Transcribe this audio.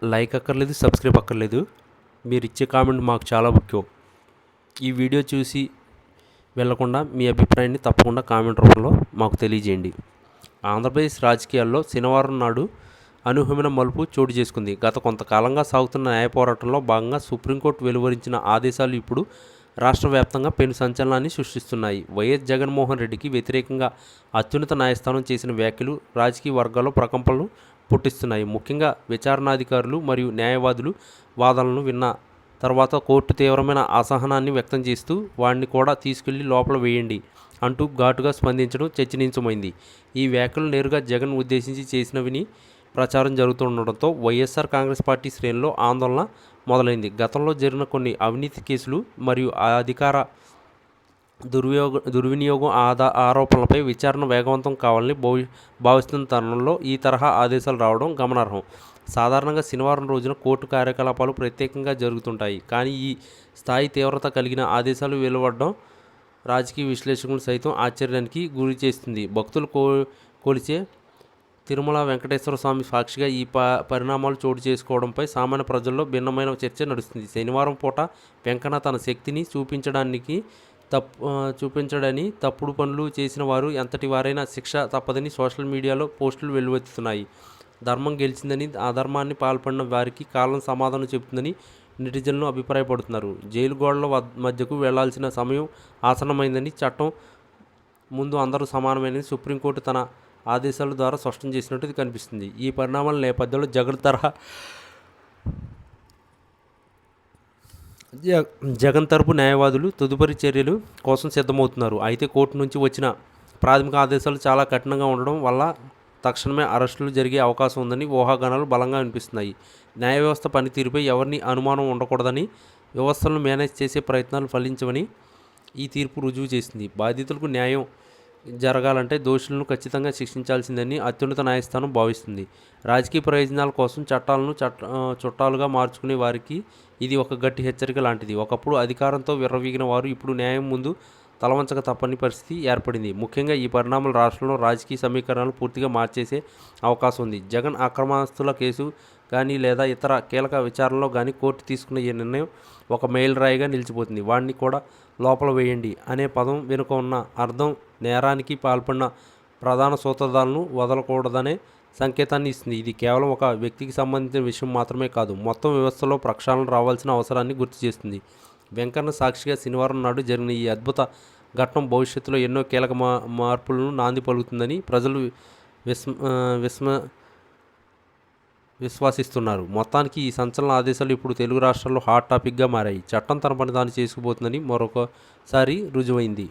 Like అక్కర్లేదు, subscribe అక్కర్లేదు. మీరు ఇచ్చే కామెంట్ మాకు చాలా ముఖ్యం. ఈ వీడియో చూసి వెళ్లకుండా మీ అభిప్రాయాన్ని తప్పకుండా కామెంట్ రూపంలో మాకు తెలియజేయండి. ఆంధ్రప్రదేశ్ రాజకీయాల్లో శనివారం నాడు అనూహ్యమైన మలుపు చోటు చేసుకుంది. గత కొంతకాలంగా సాగుతున్న న్యాయ పోరాటంలో భాగంగా సుప్రీంకోర్టు వెలువరించిన ఆదేశాలు ఇప్పుడు రాష్ట్ర వ్యాప్తంగా పెను సంచలనాన్ని సృష్టిస్తున్నాయి. వైఎస్ జగన్మోహన్ రెడ్డికి వ్యతిరేకంగా అత్యున్నత న్యాయస్థానం చేసిన వ్యాఖ్యలు రాజకీయ వర్గాల్లో ప్రకంపనలు పుట్టిస్తున్నాయి. ముఖ్యంగా విచారణాధికారులు మరియు న్యాయవాదులు వాదనలను విన్న తర్వాత కోర్టు తీవ్రమైన అసహనాన్ని వ్యక్తం చేస్తూ వాడిని కూడా తీసుకెళ్లి లోపల వేయండి అంటూ ఘాటుగా స్పందించడం చర్చనీయాంశమైంది. ఈ వ్యాఖ్యలు నేరుగా జగన్ ఉద్దేశించి చేసినవిని ప్రచారం జరుగుతుండటంతో వైఎస్ఆర్ కాంగ్రెస్ పార్టీ శ్రేణుల్లో ఆందోళన మొదలైంది. గతంలో జరిగిన కొన్ని అవినీతి కేసులు మరియు అధికార దుర్వినియోగం ఆరోపణలపై విచారణ వేగవంతం కావాలని భావిస్తున్న తరుణంలో ఈ తరహా ఆదేశాలు రావడం గమనార్హం. సాధారణంగా శనివారం రోజున కోర్టు కార్యకలాపాలు ప్రత్యేకంగా జరుగుతుంటాయి. కానీ ఈ స్థాయి తీవ్రత కలిగిన ఆదేశాలు వెలువడడం రాజకీయ విశ్లేషకులు సైతం ఆశ్చర్యానికి గురి చేస్తుంది. భక్తులు కొలిచే తిరుమల వెంకటేశ్వర స్వామి సాక్షిగా ఈ పరిణామాలు చోటు చేసుకోవడంపై సామాన్య ప్రజల్లో భిన్నమైన చర్చ నడుస్తుంది. శనివారం పూట వెంకన్న తన శక్తిని చూపించడని తప్పుడు పనులు చేసిన వారు ఎంతటి వారైనా శిక్ష తప్పదని సోషల్ మీడియాలో పోస్టులు వెల్లువెత్తుతున్నాయి. ధర్మం గెలిచిందని అధర్మాన్ని పాల్పడిన వారికి కాలం సమాధానం చెబుతుందని నెటిజన్లు అభిప్రాయపడుతున్నారు. జైలు గోడల మధ్యకు వెళ్లాల్సిన సమయం ఆసన్నమైందని, చట్టం ముందు అందరూ సమానమైనని సుప్రీంకోర్టు తన ఆదేశాల ద్వారా స్పష్టం చేసినట్టు కనిపిస్తుంది. ఈ పరిణామాల నేపథ్యంలో జగన్ తరపు న్యాయవాదులు తదుపరి చర్యలు కోసం సిద్ధమవుతున్నారు. అయితే కోర్టు నుంచి వచ్చిన ప్రాథమిక ఆదేశాలు చాలా కఠినంగా ఉండడం వల్ల తక్షణమే అరెస్టులు జరిగే అవకాశం ఉందని ఊహాగానాలు బలంగా వినిపిస్తున్నాయి. న్యాయ వ్యవస్థ పనితీరుపై ఎవరిని అనుమానం ఉండకూడదని, వ్యవస్థలను మేనేజ్ చేసే ప్రయత్నాలు ఫలించవని ఈ తీర్పు రుజువు చేసింది. బాధితులకు న్యాయం జరగాలంటే దోషులను ఖచ్చితంగా శిక్షించాల్సిందని అత్యున్నత న్యాయస్థానం భావిస్తుంది. రాజకీయ ప్రయోజనాల కోసం చట్టాలను చుట్టాలుగా మార్చుకునే వారికి ఇది ఒక గట్టి హెచ్చరిక లాంటిది. ఒకప్పుడు అధికారంతో విర్రవీగిన వారు ఇప్పుడు న్యాయం ముందు తలవంచక తప్పని పరిస్థితి ఏర్పడింది. ముఖ్యంగా ఈ పరిణామాలు రాష్ట్రంలో రాజకీయ సమీకరణాలు పూర్తిగా మార్చేసే అవకాశం ఉంది. జగన్ అక్రమాస్తుల కేసు కానీ లేదా ఇతర కీలక విచారణలో కానీ కోర్టు తీసుకున్న ఈ నిర్ణయం ఒక మైలురాయిగా నిలిచిపోతుంది. వాడిని కూడా లోపల వేయండి అనే పదం వెనుక ఉన్న అర్థం నేరానికి పాల్పడిన ప్రధాన సూత్రధారులను వదలకూడదనే సంకేతాన్ని ఇస్తుంది. ఇది కేవలం ఒక వ్యక్తికి సంబంధించిన విషయం మాత్రమే కాదు, మొత్తం వ్యవస్థలో ప్రక్షాళన రావాల్సిన అవసరాన్ని గుర్తు చేస్తుంది. వెంకన్న సాక్షిగా శనివారం నాడు జరిగిన ఈ అద్భుత ఘట్టం భవిష్యత్తులో ఎన్నో కీలక మార్పులను నాంది పలుకుతుందని ప్రజలు విశ్వసిస్తున్నారు. మొత్తానికి ఈ సంచలన ఆదేశాలు ఇప్పుడు తెలుగు రాష్ట్రాల్లో హాట్ టాపిక్గా మారాయి. చట్టం తన పని తాను చేసుకుపోతుందని మరొకసారి రుజువైంది.